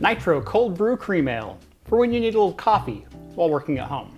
Nitro cold brew cream ale for when you need a little coffee while working at home.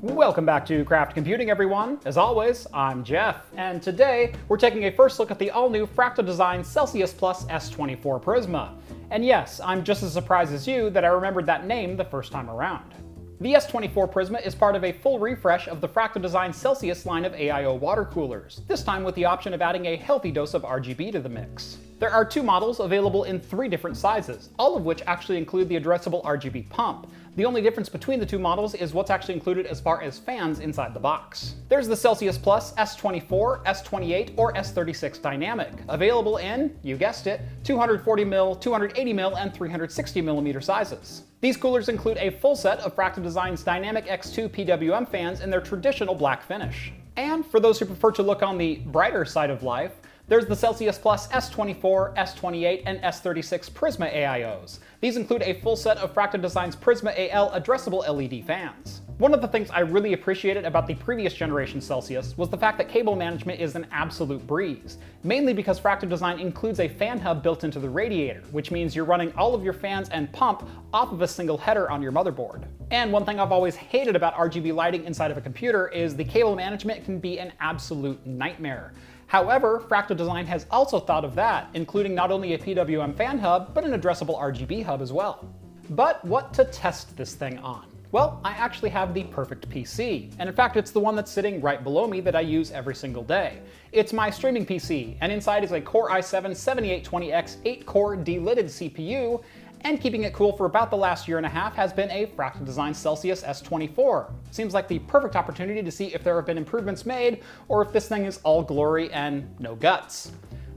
Welcome back to Craft Computing, everyone. As always, I'm Jeff, and today we're taking a first look at the all-new Fractal Design Celsius Plus S24 Prisma. And yes, I'm just as surprised as you that I remembered that name the first time around. The S24 Prisma is part of a full refresh of the Fractal Design Celsius line of AIO water coolers, this time with the option of adding a healthy dose of RGB to the mix. There are two models available in 3 different sizes, all of which actually include the addressable RGB pump. The only difference between the two models is what's actually included as far as fans inside the box. There's the Celsius Plus S24, S28, or S36 Dynamic, available in, you guessed it, 240mm, 280mm, and 360mm sizes. These coolers include a full set of Fractal Design's Dynamic X2 PWM fans in their traditional black finish. And for those who prefer to look on the brighter side of life, there's the Celsius Plus S24, S28, and S36 Prisma AIOs. These include a full set of Fractal Design's Prisma AL addressable LED fans. One of the things I really appreciated about the previous generation Celsius was the fact that cable management is an absolute breeze, mainly because Fractal Design includes a fan hub built into the radiator, which means you're running all of your fans and pump off of a single header on your motherboard. And one thing I've always hated about RGB lighting inside of a computer is the cable management can be an absolute nightmare. However, Fractal Design has also thought of that, including not only a PWM fan hub, but an addressable RGB hub as well. But what to test this thing on? Well, I actually have the perfect PC, and in fact it's the one that's sitting right below me that I use every single day. It's my streaming PC, and inside is a Core i7-7820X 8-core de-lidded CPU, and keeping it cool for about the last year and a half has been a Fractal Design Celsius S24. Seems like the perfect opportunity to see if there have been improvements made, or if this thing is all glory and no guts.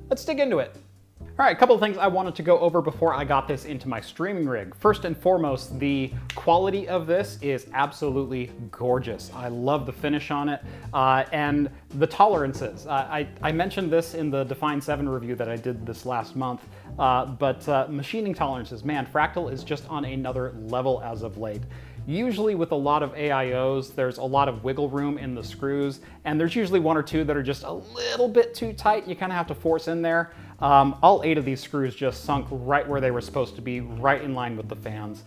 Let's dig into it. All right, a couple of things I wanted to go over before I got this into my streaming rig. First and foremost, the quality of this is absolutely gorgeous. I love the finish on it, and the tolerances. I mentioned this in the Define 7 review that I did this last month, but machining tolerances, man, Fractal is just on another level as of late. Usually with a lot of AIOs, there's a lot of wiggle room in the screws, and there's usually 1 or 2 that are just a little bit too tight. You kind of have to force in there. All 8 of these screws just sunk right where they were supposed to be, right in line with the fans.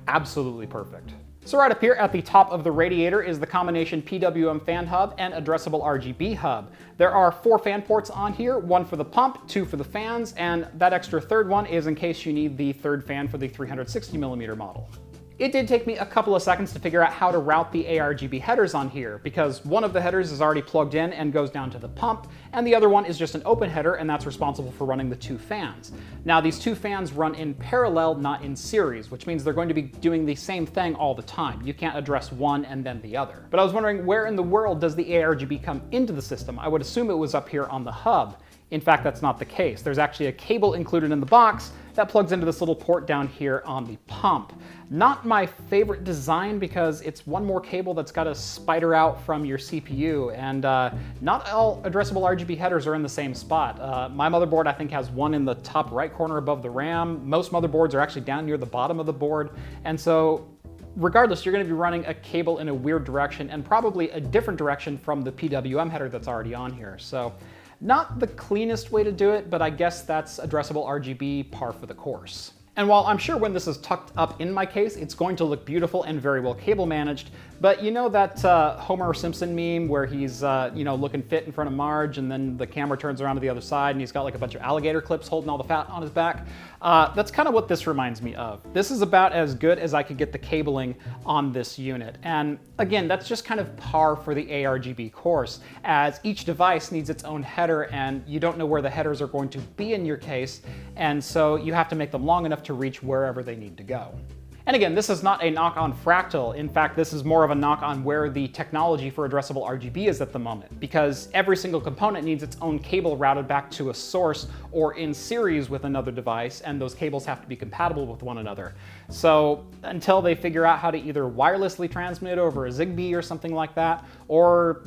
Absolutely perfect. So right up here at the top of the radiator is the combination PWM fan hub and addressable RGB hub. There are 4 fan ports on here, 1 for the pump, 2 for the fans, and that extra third one is in case you need the third fan for the 360mm model. It did take me a couple of seconds to figure out how to route the ARGB headers on here, because one of the headers is already plugged in and goes down to the pump, and the other one is just an open header, and that's responsible for running the 2 fans. Now, these 2 fans run in parallel, not in series, which means they're going to be doing the same thing all the time. You can't address one and then the other. But I was wondering, where in the world does the ARGB come into the system? I would assume it was up here on the hub. In fact, that's not the case. There's actually a cable included in the box that plugs into this little port down here on the pump. Not my favorite design because it's one more cable that's got to spider out from your CPU, and not all addressable RGB headers are in the same spot. My motherboard, I think, has one in the top right corner above the RAM. Most motherboards are actually down near the bottom of the board, and so regardless, you're going to be running a cable in a weird direction and probably a different direction from the PWM header that's already on here. So not the cleanest way to do it, but I guess that's addressable RGB par for the course. And while I'm sure when this is tucked up in my case, it's going to look beautiful and very well cable managed, but you know that Homer Simpson meme where he's looking fit in front of Marge, and then the camera turns around to the other side and he's got like a bunch of alligator clips holding all the fat on his back? That's kind of what this reminds me of. This is about as good as I could get the cabling on this unit. And again, that's just kind of par for the ARGB course, as each device needs its own header and you don't know where the headers are going to be in your case, and so you have to make them long enough to reach wherever they need to go. And again, this is not a knock on Fractal. In fact, this is more of a knock on where the technology for addressable RGB is at the moment, because every single component needs its own cable routed back to a source or in series with another device, and those cables have to be compatible with one another. So until they figure out how to either wirelessly transmit over a Zigbee or something like that, or,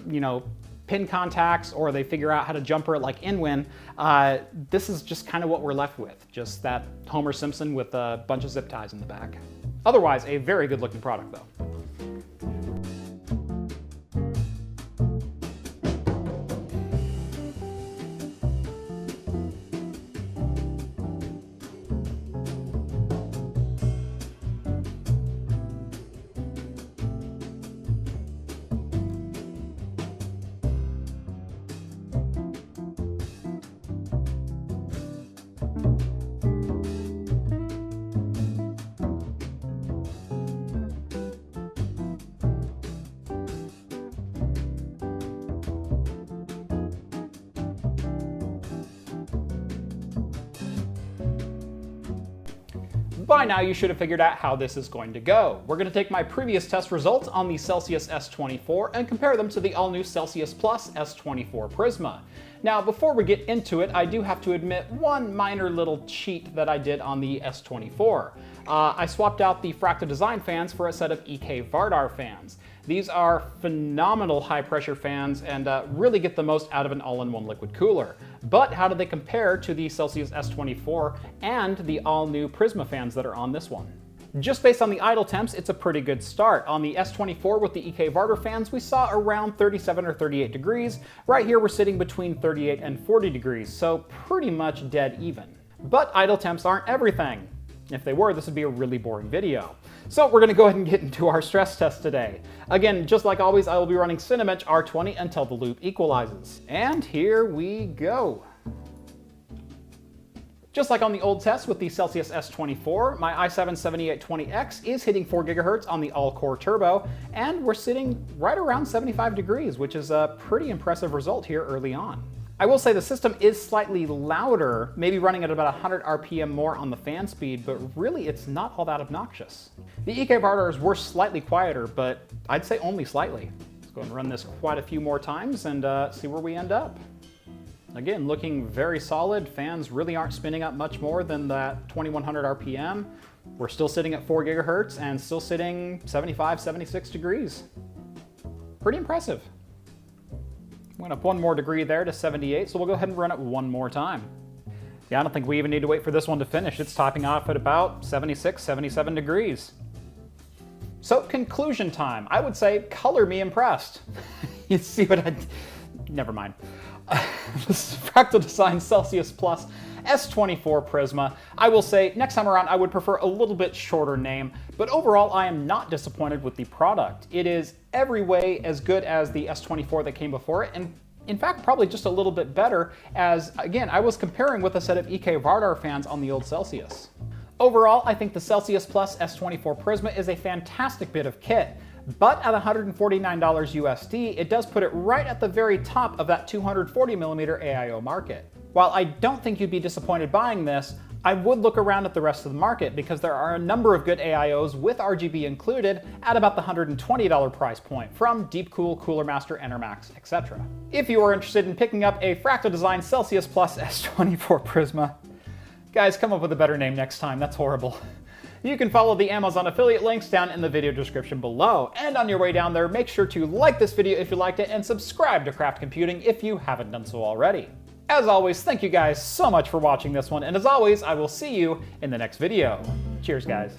pin contacts, or they figure out how to jumper it like InWin, this is just kind of what we're left with. Just that Homer Simpson with a bunch of zip ties in the back. Otherwise, a very good looking product though. By now you should have figured out how this is going to go. We're going to take my previous test results on the Celsius S24 and compare them to the all-new Celsius Plus S24 Prisma. Now before we get into it, I do have to admit one minor little cheat that I did on the S24. I swapped out the Fractal Design fans for a set of EK Vardar fans. These are phenomenal high pressure fans and really get the most out of an all-in-one liquid cooler. But how do they compare to the Celsius S24 and the all-new Prisma fans that are on this one? Just based on the idle temps, it's a pretty good start. On the S24 with the EK Vardar fans, we saw around 37 or 38 degrees. Right here we're sitting between 38 and 40 degrees, so pretty much dead even. But idle temps aren't everything. If they were, this would be a really boring video. So we're going to go ahead and get into our stress test today. Again, just like always, I will be running Cinebench R20 until the loop equalizes. And here we go. Just like on the old test with the Celsius S24, my i7-7820X is hitting 4 GHz on the all-core turbo, and we're sitting right around 75 degrees, which is a pretty impressive result here early on. I will say the system is slightly louder, maybe running at about 100 RPM more on the fan speed, but really it's not all that obnoxious. The EK Vardars were slightly quieter, but I'd say only slightly. Let's go and run this quite a few more times and see where we end up. Again, looking very solid. Fans really aren't spinning up much more than that 2100 RPM. We're still sitting at 4 GHz and still sitting 75, 76 degrees. Pretty impressive. Went up one more degree there to 78, so we'll go ahead and run it one more time. Yeah, I don't think we even need to wait for this one to finish. It's topping off at about 76, 77 degrees. So, conclusion time. I would say, color me impressed. You see what I... Never mind. This is Fractal Design Celsius Plus S24 Prisma. I will say, next time around I would prefer a little bit shorter name, but overall I am not disappointed with the product. It is every way as good as the S24 that came before it, and in fact probably just a little bit better, as again I was comparing with a set of EK Vardar fans on the old Celsius. Overall, I think the Celsius Plus S24 Prisma is a fantastic bit of kit. But at $149 USD, it does put it right at the very top of that 240mm AIO market. While I don't think you'd be disappointed buying this, I would look around at the rest of the market because there are a number of good AIOs with RGB included at about the $120 price point from Deepcool, Cooler Master, Enermax, etc. If you are interested in picking up a Fractal Design Celsius Plus S24 Prisma, guys, come up with a better name next time, that's horrible. You can follow the Amazon affiliate links down in the video description below. And on your way down there, make sure to like this video if you liked it and subscribe to Craft Computing if you haven't done so already. As always, thank you guys so much for watching this one, and as always, I will see you in the next video. Cheers, guys.